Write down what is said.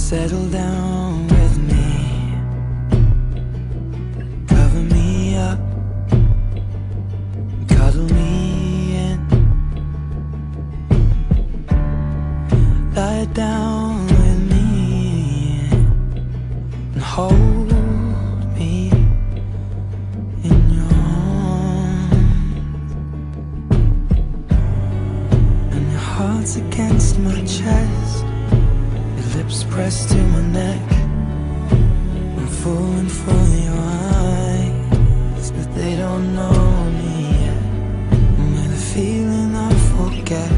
Settle down with me, cover me up, cuddle me in, lie down with me and hold me in your arms. And your heart's against my chest, lips pressed to my neck. I'm falling for your eyes, but they don't know me yet. And with a feeling I forget